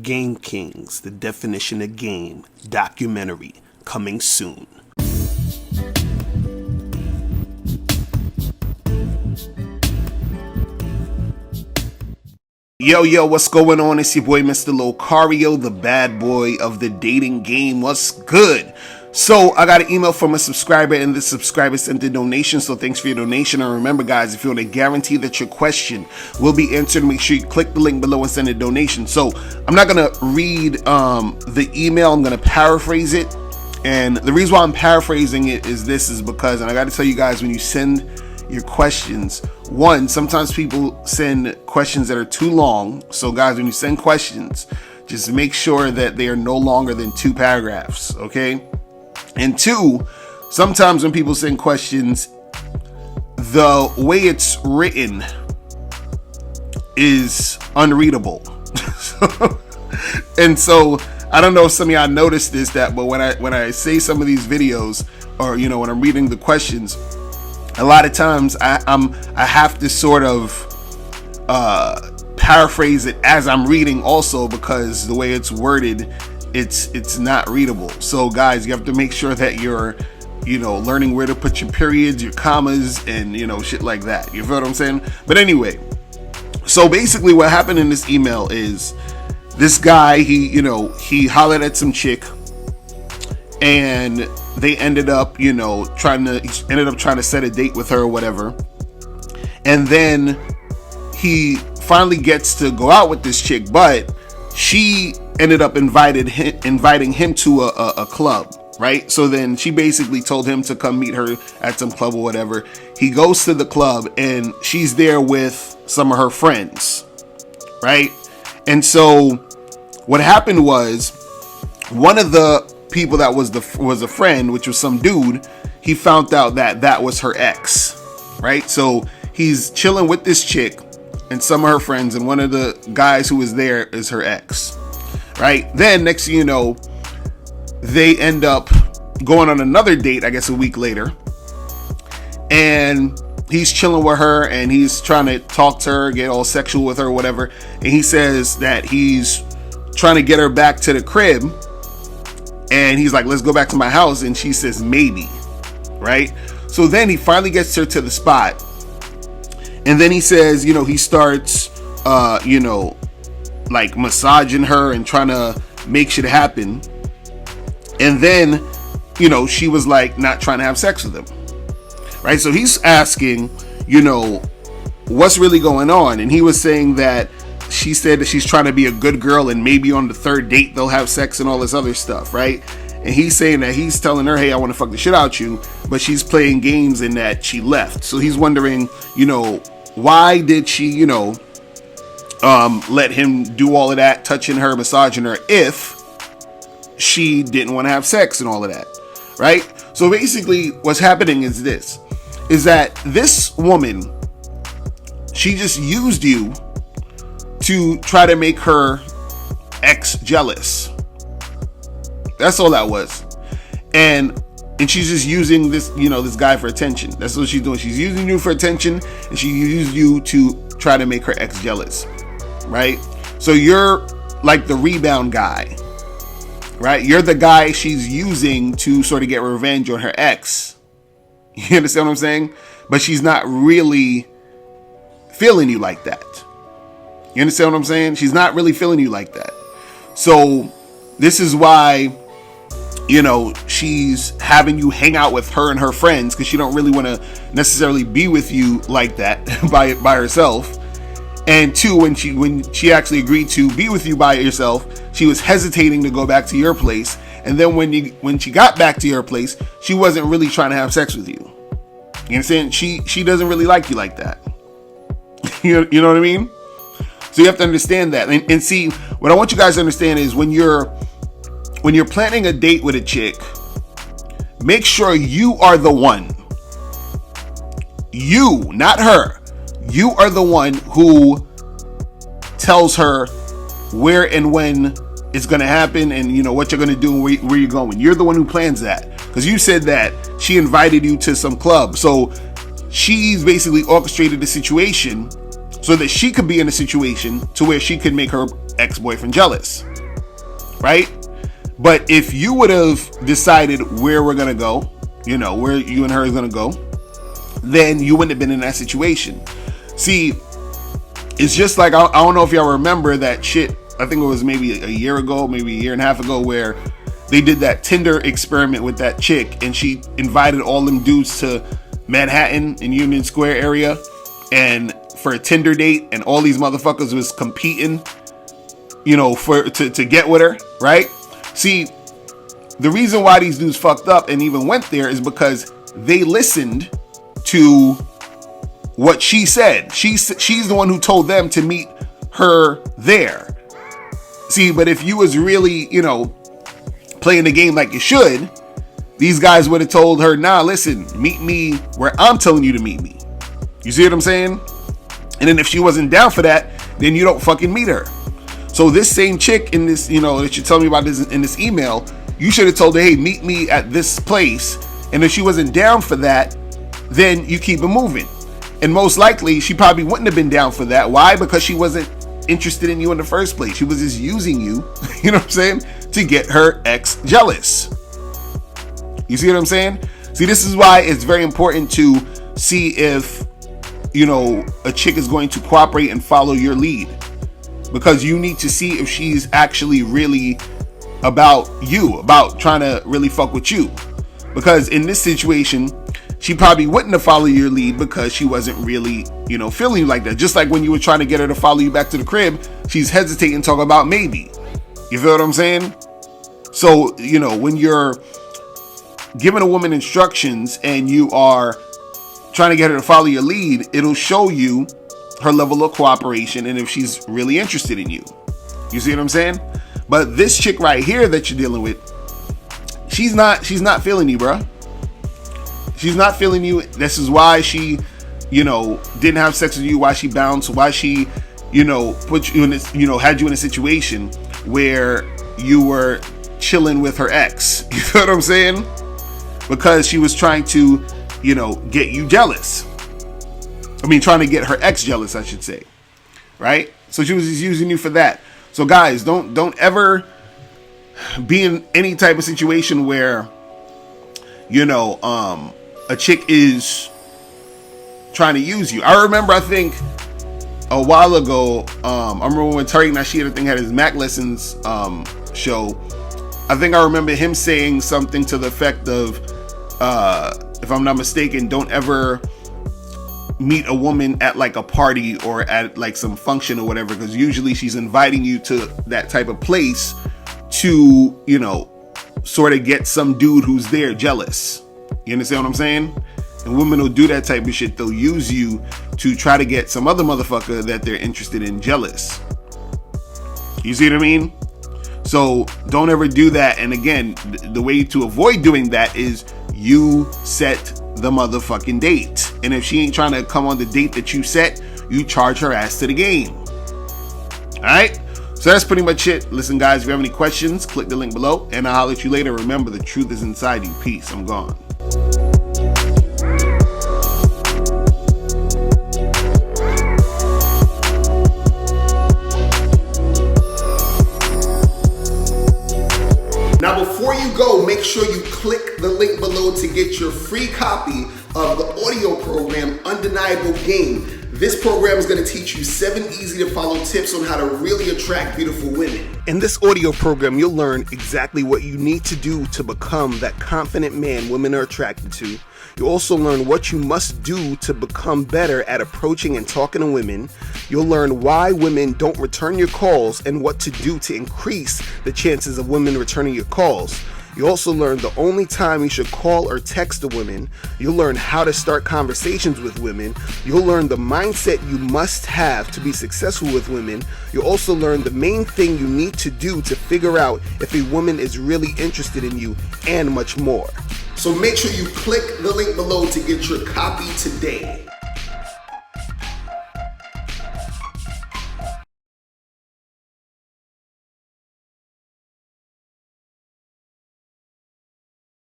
Game Kings, the definition of game, documentary, coming soon. Yo, what's going on? It's your boy, Mr. Locario, the bad boy of the dating game. What's good? So, I got an email from a subscriber, and the subscriber sent a donation, so thanks for your donation. And remember, guys, if you want to guarantee that your question will be answered, make sure you click the link below and send a donation. So, I'm not going to read the email. I'm going to paraphrase it. And the reason why I'm paraphrasing it is because, and I got to tell you guys, when you send your questions, one, sometimes people send questions that are too long. So guys, when you send questions, just make sure that they are no longer than 2 paragraphs, okay? And 2, sometimes when people send questions, the way it's written is unreadable. And so I don't know if some of y'all noticed this, but when I say some of these videos, or when I'm reading the questions, a lot of times I have to sort of paraphrase it as I'm reading also, because the way it's worded, it's not readable. So guys, you have to make sure that you're learning where to put your periods, your commas, and shit like that. You feel what I'm saying? But anyway, so basically what happened in this email is this guy, he hollered at some chick, and they ended up trying to set a date with her or whatever. And then he finally gets to go out with this chick, but she ended up inviting him to a club, right? So then she basically told him to come meet her at some club or whatever. He goes to the club, and she's there with some of her friends, right? And so what happened was, one of the people that was a friend, which was some dude, he found out that was her ex, right? So he's chilling with this chick and some of her friends, and one of the guys who was there is her ex, right? Then next thing you know, they end up going on another date, I guess a week later, and he's chilling with her, and he's trying to talk to her, get all sexual with her or whatever, and he says that he's trying to get her back to the crib. And he's like, let's go back to my house. And she says, maybe. Right? So then he finally gets her to the spot. And then he says, he starts, like massaging her and trying to make shit happen. And then, she was like not trying to have sex with him. Right? So he's asking, what's really going on? And he was saying that she said that she's trying to be a good girl, and maybe on the 3rd date they'll have sex and all this other stuff, right? And he's saying that he's telling her, hey, I want to fuck the shit out you, but she's playing games and that she left. So he's wondering, why did she, let him do all of that, touching her, massaging her, if she didn't want to have sex and all of that, right? So basically what's happening is that this woman, she just used you to try to make her ex jealous. That's all that was. And she's just using this, this guy for attention. That's what she's doing. She's using you for attention, and she used you to try to make her ex jealous, right? So you're like the rebound guy, right? You're the guy she's using to sort of get revenge on her ex. You understand what I'm saying? But she's not really feeling you like that. You understand what I'm saying? She's not really feeling you like that. So this is why, she's having you hang out with her and her friends, because she don't really want to necessarily be with you like that by herself. And 2, when she actually agreed to be with you by yourself, she was hesitating to go back to your place. And then when she got back to your place, she wasn't really trying to have sex with you. You understand? She doesn't really like you like that. You know what I mean? So you have to understand that. And see, what I want you guys to understand is when you're planning a date with a chick, make sure you are the one. You, not her. You are the one who tells her where and when it's going to happen, and what you're going to do and where you're going. You're the one who plans that, because you said that she invited you to some club. So she's basically orchestrated the situation so that she could be in a situation to where she could make her ex-boyfriend jealous. right? But if you would have decided where we're gonna go, you know, where you and her is gonna go, then you wouldn't have been in that situation. See, it's just like, I don't know if y'all remember that shit, I think it was maybe a year ago, maybe a year and a half ago, where they did that Tinder experiment with that chick, and she invited all them dudes to Manhattan in Union Square area, and for a Tinder date, and all these motherfuckers was competing, you know, to get with her, right? See, the reason why these dudes fucked up and even went there is because they listened to what she said. She's the one who told them to meet her there. See, but if you was really, you know, playing the game like you should, these guys would have told her, nah, listen, meet me where I'm telling you to meet me. You see what I'm saying? And then if she wasn't down for that, then you don't fucking meet her. So this same chick in this, you know, that you're telling me about this in this email, you should have told her, hey, meet me at this place. And if she wasn't down for that, then you keep it moving. And most likely, she probably wouldn't have been down for that. Why? Because she wasn't interested in you in the first place. She was just using you, you know what I'm saying, to get her ex jealous. You see what I'm saying? See, this is why it's very important to see if, you know, a chick is going to cooperate and follow your lead. Because you need to see if she's actually really about you, about trying to really fuck with you. Because in this situation, she probably wouldn't have followed your lead because she wasn't really, you know, feeling you like that. Just like when you were trying to get her to follow you back to the crib, she's hesitating, talking about maybe. You feel what I'm saying? So, you know, when you're giving a woman instructions and you are trying to get her to follow your lead, it'll show you her level of cooperation and if she's really interested in you. You see what I'm saying? But this chick right here that you're dealing with, she's not feeling you, bruh. She's not feeling you. This is why she, you know, didn't have sex with you, why she bounced, why she, you know, put you in this, you know, had you in a situation where you were chilling with her ex. You know what I'm saying? Because she was trying to, you know, get you jealous. I mean, trying to get her ex jealous, I should say. Right? So she was just using you for that. So guys, don't ever be in any type of situation where, you know, a chick is trying to use you. I remember, I think a while ago, I remember when Tariq Nasheed, I think, had his Mac Lessons show. I think I remember him saying something to the effect of, if I'm not mistaken, don't ever meet a woman at like a party or at like some function or whatever, because usually she's inviting you to that type of place to, you know, sort of get some dude who's there jealous. You understand what I'm saying? And women will do that type of shit. They'll use you to try to get some other motherfucker that they're interested in jealous. You see what I mean? So don't ever do that. And again, the way to avoid doing that is you set the motherfucking date. And if she ain't trying to come on the date that you set, you charge her ass to the game. All right? So that's pretty much it. Listen, guys, if you have any questions, click the link below and I'll holler at you later. Remember, the truth is inside you. Peace. I'm gone. Now, before you go, make sure you click the link below to get your free copy of the audio program, Undeniable Game. This program is going to teach you 7 easy to follow tips on how to really attract beautiful women. In this audio program, you'll learn exactly what you need to do to become that confident man women are attracted to. You'll also learn what you must do to become better at approaching and talking to women. You'll learn why women don't return your calls and what to do to increase the chances of women returning your calls. You also learn the only time you should call or text a woman. You'll learn how to start conversations with women. You'll learn the mindset you must have to be successful with women. You'll also learn the main thing you need to do to figure out if a woman is really interested in you, and much more. So make sure you click the link below to get your copy today.